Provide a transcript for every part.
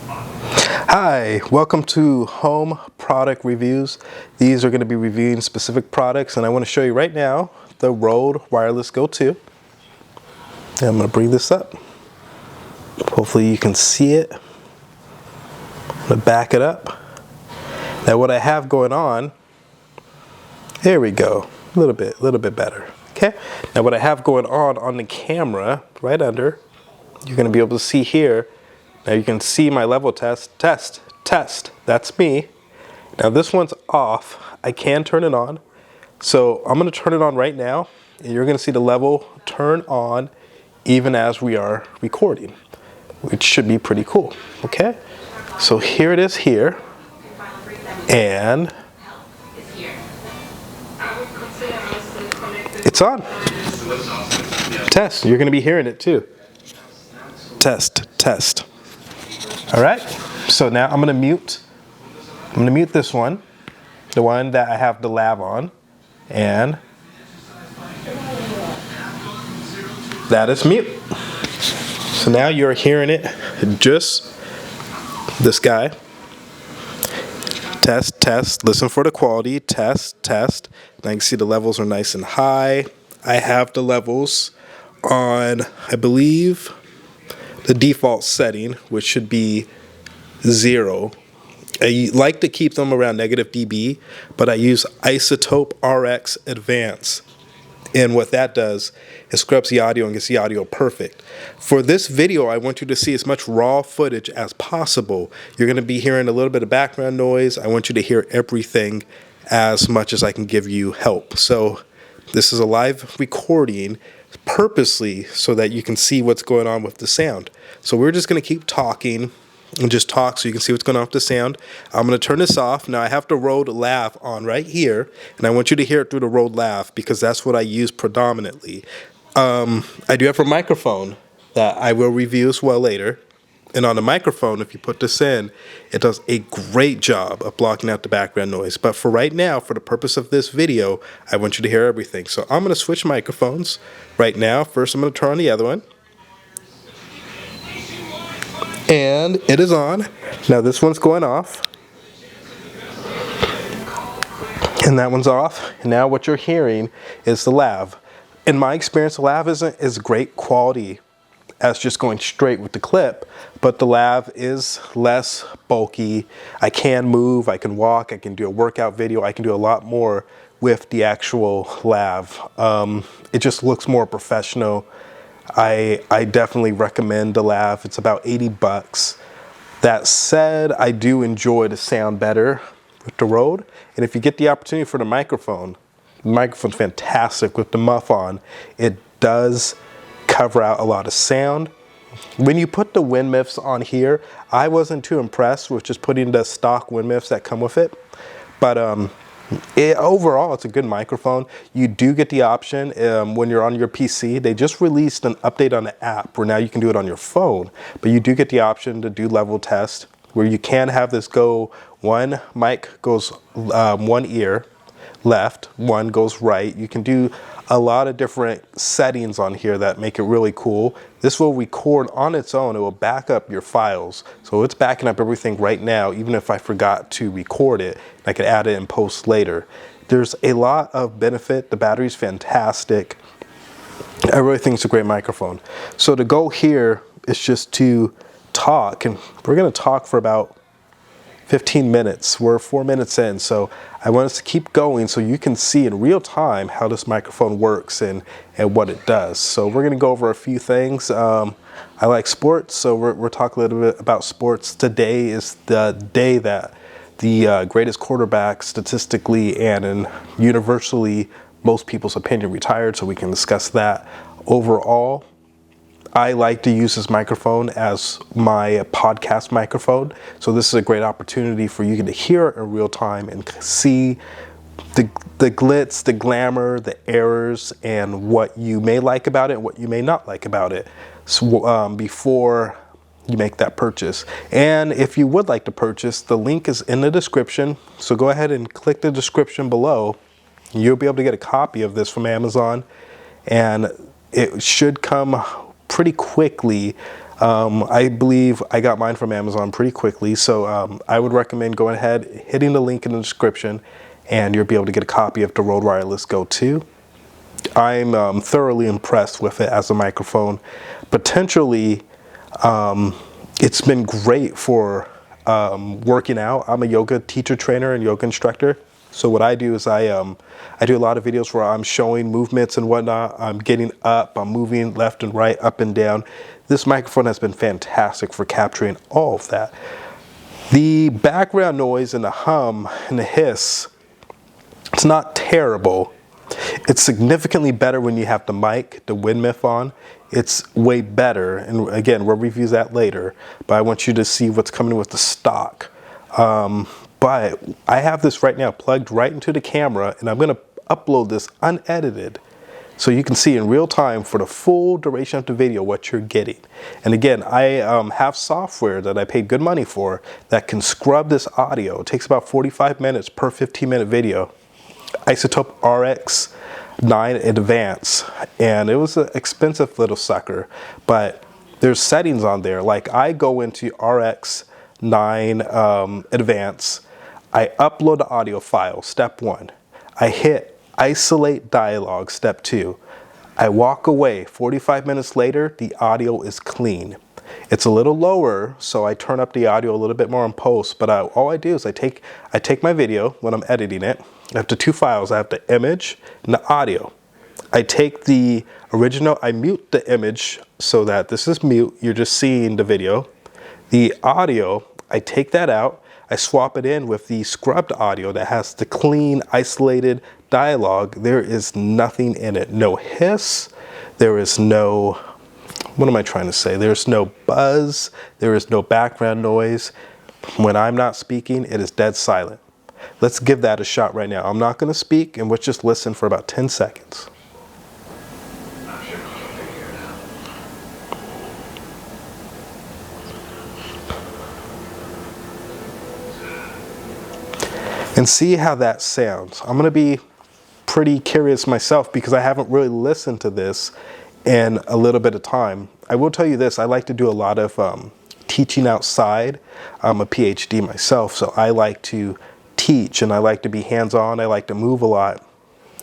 Hi, welcome to Home Product Reviews. These are going to be reviewing specific products, and I want to show you right now the Rode Wireless Go 2. And I'm going to bring this up. Hopefully you can see it. I'm going to back it up. Now what I have going on, there we go, a little bit better. Okay, now what I have going on the camera, right under, you're going to be able to see here. Now you can see my level test, that's me. Now this one's off, I can turn it on. So I'm gonna turn it on right now, and you're gonna see the level turn on even as we are recording, which should be pretty cool, okay? So here it is here, and it's on. Test, you're gonna be hearing it too. Test. All right, so now I'm gonna mute this one, the one that I have the lav on, and that is mute. So now you're hearing it, just this guy. Test, listen for the quality, test. Now you can see the levels are nice and high. I have the levels on, I believe, the default setting, which should be 0. I like to keep them around negative dB, but I use Isotope RX Advance. And what that does is scrubs the audio and gets the audio perfect. For this video, I want you to see as much raw footage as possible. You're going to be hearing a little bit of background noise. I want you to hear everything as much as I can give you help. So this is a live recording purposely so that you can see what's going on with the sound. So we're just going to keep talking and just talk so you can see what's going on with the sound. I'm going to turn this off. Now I have the Rode Lav on right here, and I want you to hear it through the Rode Lav because that's what I use predominantly. I do have a microphone that I will review as well later. And on the microphone, if you put this in, it does a great job of blocking out the background noise. But for right now, for the purpose of this video, I want you to hear everything. So I'm going to switch microphones right now. First, I'm going to turn on the other one. And it is on. Now this one's going off. And that one's off. And now what you're hearing is the lav. In my experience, the lav isn't as great quality as just going straight with the clip, but the lav is less bulky. I can move, I can walk, I can do a workout video, I can do a lot more with the actual lav. It just looks more professional. I definitely recommend the lav. It's about 80 bucks. That said, I do enjoy the sound better with the Rode. And if you get the opportunity for the microphone's fantastic with the muff on. It does cover out a lot of sound. When you put the wind muffs on here, I wasn't too impressed with just putting the stock wind muffs that come with it. But overall, it's a good microphone. You do get the option when you're on your PC. They just released an update on the app where now you can do it on your phone, but you do get the option to do level test where you can have this go, one mic goes one ear left, one goes right. You can do a lot of different settings on here that make it really cool. This will record on its own. It will back up your files. So it's backing up everything right now, even if I forgot to record it. I could add it in post later. There's a lot of benefit. The battery's fantastic. I really think it's a great microphone. So the goal here is just to talk, and we're gonna talk for about 15 minutes. We're 4 minutes in, so I want us to keep going so you can see in real time how this microphone works and what it does. So we're gonna go over a few things. I like sports, so we're talking a little bit about sports. Today is the day that the greatest quarterback statistically and in universally most people's opinion retired, so we can discuss that. Overall, I like to use this microphone as my podcast microphone. So this is a great opportunity for you to hear it in real time and see the glitz, the glamour, the errors, and what you may like about it and what you may not like about it before you make that purchase. And if you would like to purchase, the link is in the description. So go ahead and click the description below. You'll be able to get a copy of this from Amazon, and it should come pretty quickly. I believe I got mine from Amazon pretty quickly, so I would recommend going ahead, hitting the link in the description, and you'll be able to get a copy of the Rode Wireless Go 2. I'm thoroughly impressed with it as a microphone. Potentially, it's been great for working out. I'm a yoga teacher, trainer, and yoga instructor. So what I do is I do a lot of videos where I'm showing movements and whatnot. I'm getting up, I'm moving left and right, up and down. This microphone has been fantastic for capturing all of that. The background noise and the hum and the hiss, it's not terrible. It's significantly better when you have the mic, the wind miff on. It's way better, and again, we'll review that later, but I want you to see what's coming with the stock. But I have this right now plugged right into the camera, and I'm going to upload this unedited so you can see in real time for the full duration of the video what you're getting. And again, I have software that I paid good money for that can scrub this audio. It takes about 45 minutes per 15-minute video. Isotope RX9 Advance, and it was an expensive little sucker, but there's settings on there. Like I go into RX9 Advance, I upload the audio file, step 1. I hit isolate dialogue, step 2. I walk away. 45 minutes later, the audio is clean. It's a little lower, so I turn up the audio a little bit more in post, but all I do is I take my video when I'm editing it. I have the 2 files. I have the image and the audio. I take the original, I mute the image so that this is mute. You're just seeing the video. The audio, I take that out. I swap it in with the scrubbed audio that has the clean, isolated dialogue. There is nothing in it. No hiss. There is no, what am I trying to say? There's no buzz. There is no background noise. When I'm not speaking, it is dead silent. Let's give that a shot right now. I'm not going to speak, and let's just listen for about 10 seconds. And see how that sounds. I'm going to be pretty curious myself because I haven't really listened to this in a little bit of time. I will tell you this, I like to do a lot of teaching outside. I'm a PhD myself, so I like to teach and I like to be hands-on. I like to move a lot.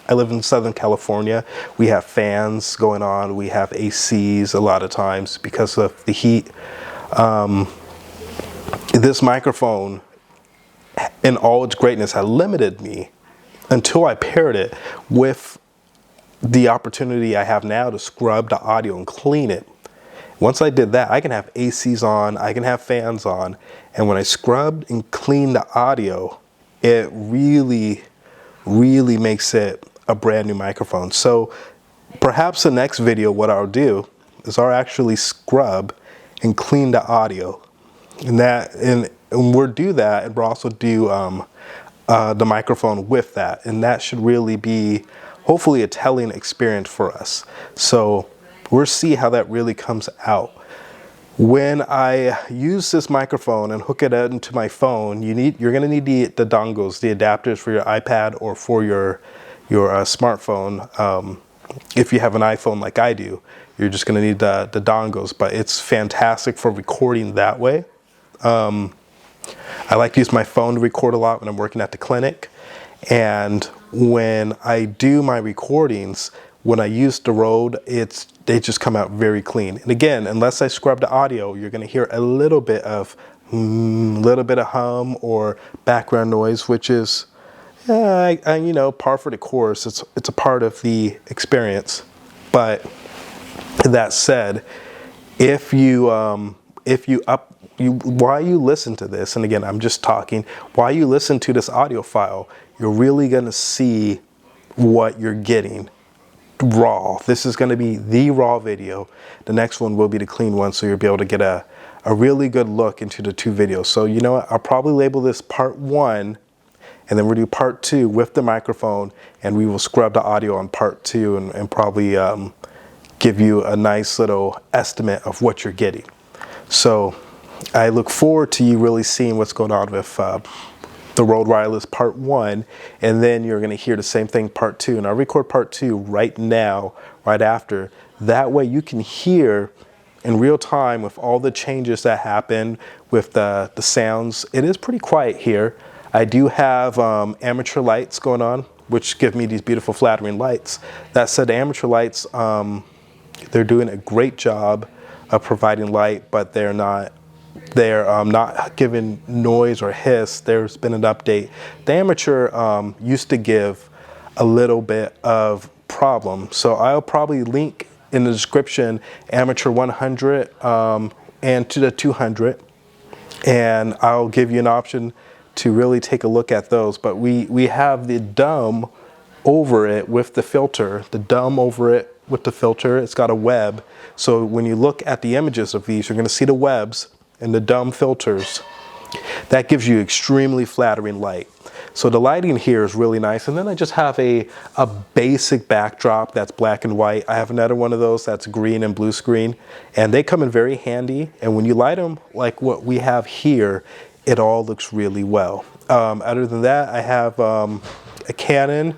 I live in Southern California. We have fans going on. We have ACs a lot of times because of the heat. This microphone in all its greatness had limited me until I paired it with the opportunity I have now to scrub the audio and clean it. Once I did that, I can have ACs on, I can have fans on, and when I scrubbed and cleaned the audio, it really, really makes it a brand new microphone. So perhaps the next video, what I'll do is I'll actually scrub and clean the audio. And we'll do that, and we'll also do the microphone with that. And that should really be, hopefully, a telling experience for us. So we'll see how that really comes out. When I use this microphone and hook it into my phone, you're going to need the dongles, the adapters for your iPad or for your smartphone. If you have an iPhone like I do, you're just going to need the dongles, but it's fantastic for recording that way. I like to use my phone to record a lot when I'm working at the clinic, and when I do my recordings, when I use the Rode, they just come out very clean. And again, unless I scrub the audio, you're going to hear a little bit of hum or background noise, which is, you know, par for the course. It's a part of the experience. But that said, while you listen to this, and again, I'm just talking, while you listen to this audio file, you're really going to see what you're getting raw. This is going to be the raw video. The next one will be the clean one, so you'll be able to get a really good look into the 2 videos. So you know what, I'll probably label this part 1, and then we'll do part 2 with the microphone, and we will scrub the audio on part 2 and probably give you a nice little estimate of what you're getting. So I look forward to you really seeing what's going on with the Rode Wireless part 1, and then you're going to hear the same thing part 2. And I'll record part 2 right now, right after. That way you can hear in real time with all the changes that happen with the sounds, it is pretty quiet here. I do have amateur lights going on, which give me these beautiful flattering lights. That said, the amateur lights, they're doing a great job of providing light, but they're not giving noise or hiss. There's been an update. The amateur used to give a little bit of problem, so I'll probably link in the description amateur 100 and to the 200, and I'll give you an option to really take a look at those. But we have the dumb over it with the filter, it's got a web. So when you look at the images of these, you're going to see the webs and the dumb filters. That gives you extremely flattering light. So the lighting here is really nice. And then I just have a basic backdrop that's black and white. I have another one of those that's green and blue screen, and they come in very handy. And when you light them like what we have here, it all looks really well. Other than that, I have a Canon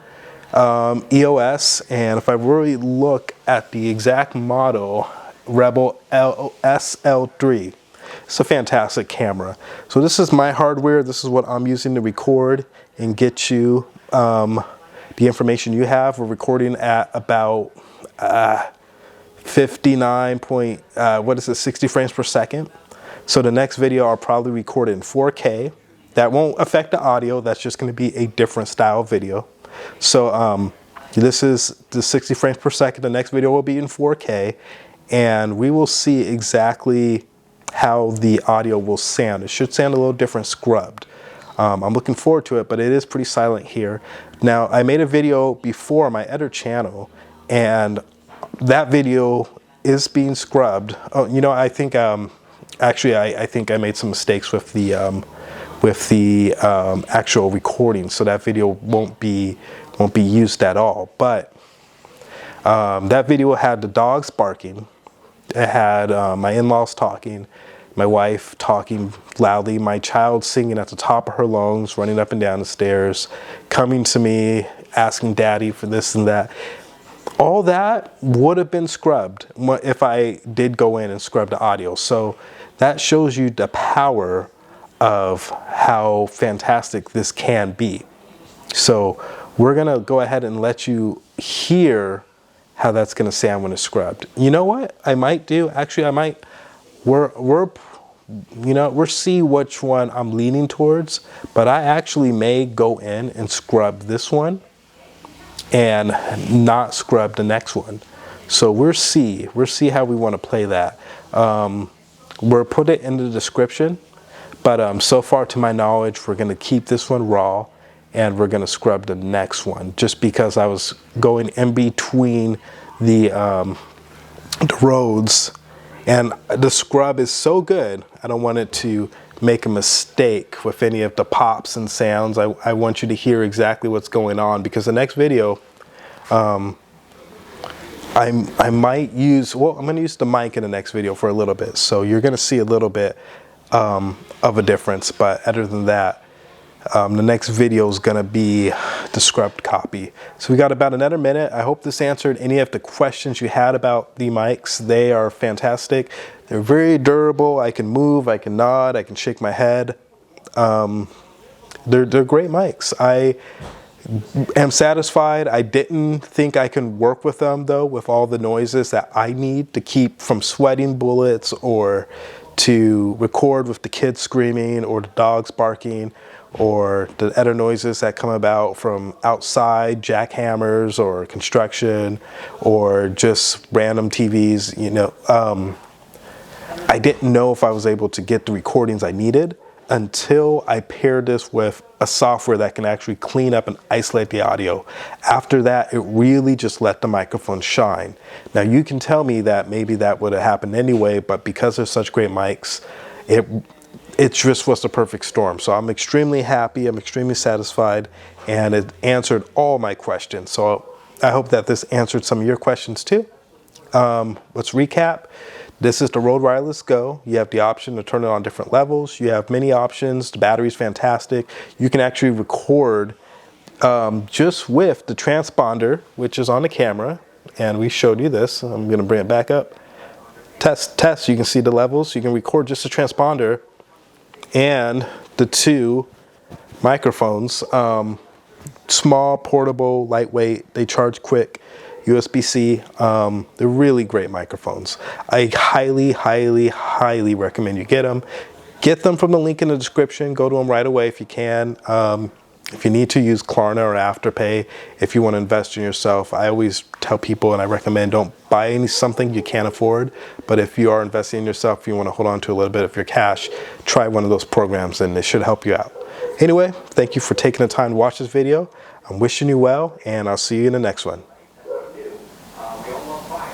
EOS, and if I really look at the exact model, Rebel SL3. It's a fantastic camera. So this is my hardware. This is what I'm using to record and get you the information you have. We're recording at about 60 frames per second. So the next video I'll probably record in 4K. That won't affect the audio. That's just going to be a different style video. So this is the 60 frames per second. The next video will be in 4K, and we will see exactly how the audio will sound. It should sound a little different scrubbed. I'm looking forward to it, but it is pretty silent here. Now, I made a video before on my other channel, and that video is being scrubbed. Oh, you know, I think actually I think I made some mistakes with the actual recording, so that video won't be used at all. But that video had the dogs barking. It had my in-laws talking, my wife talking loudly, my child singing at the top of her lungs, running up and down the stairs, coming to me, asking daddy for this and that. All that would have been scrubbed if I did go in and scrub the audio. So that shows you the power of how fantastic this can be. So we're gonna go ahead and let you hear how that's gonna sound when it's scrubbed. You know what I might do? Actually, I might. We'll see which one I'm leaning towards, but I actually may go in and scrub this one and not scrub the next one. So we'll see how we want to play that. We'll put it in the description, but so far to my knowledge, we're going to keep this one raw, and we're going to scrub the next one, just because I was going in between the roads, and the scrub is so good, I don't want it to make a mistake with any of the pops and sounds. I want you to hear exactly what's going on, because the next video, I might use, well, I'm going to use the mic in the next video for a little bit, so you're going to see a little bit of a difference. But other than that, the next video is going to be the scrubbed copy. So we got about another minute. I hope this answered any of the questions you had about the mics. They are fantastic. They're very durable. I can move, I can nod, I can shake my head. They're great mics. I am satisfied. I didn't think I can work with them though, with all the noises that I need to keep from sweating bullets, or to record with the kids screaming, or the dogs barking, or the other noises that come about from outside, jackhammers or construction, or just random TVs, you know. I didn't know if I was able to get the recordings I needed until I paired this with a software that can actually clean up and isolate the audio. After that, it really just let the microphone shine. Now you can tell me that maybe that would have happened anyway, but because they're such great mics, it just was the perfect storm. So I'm extremely happy, I'm extremely satisfied, and it answered all my questions. So I hope that this answered some of your questions too. Let's recap. This is the Rode Wireless Go. You have the option to turn it on different levels. You have many options. The battery's fantastic. You can actually record just with the transponder, which is on the camera. And we showed you this. I'm gonna bring it back up. test. You can see the levels. You can record just a transponder and the two microphones. Small, portable, lightweight. They charge quick. USB-C. They're really great microphones. I highly recommend you get them. Get them from the link in the description. Go to them right away if you can. If you need to, use Klarna or Afterpay if you want to invest in yourself. I always tell people, and I recommend, don't buy something you can't afford. But if you are investing in yourself, if you want to hold on to a little bit of your cash, try one of those programs and it should help you out. Anyway, thank you for taking the time to watch this video. I'm wishing you well, and I'll see you in the next one.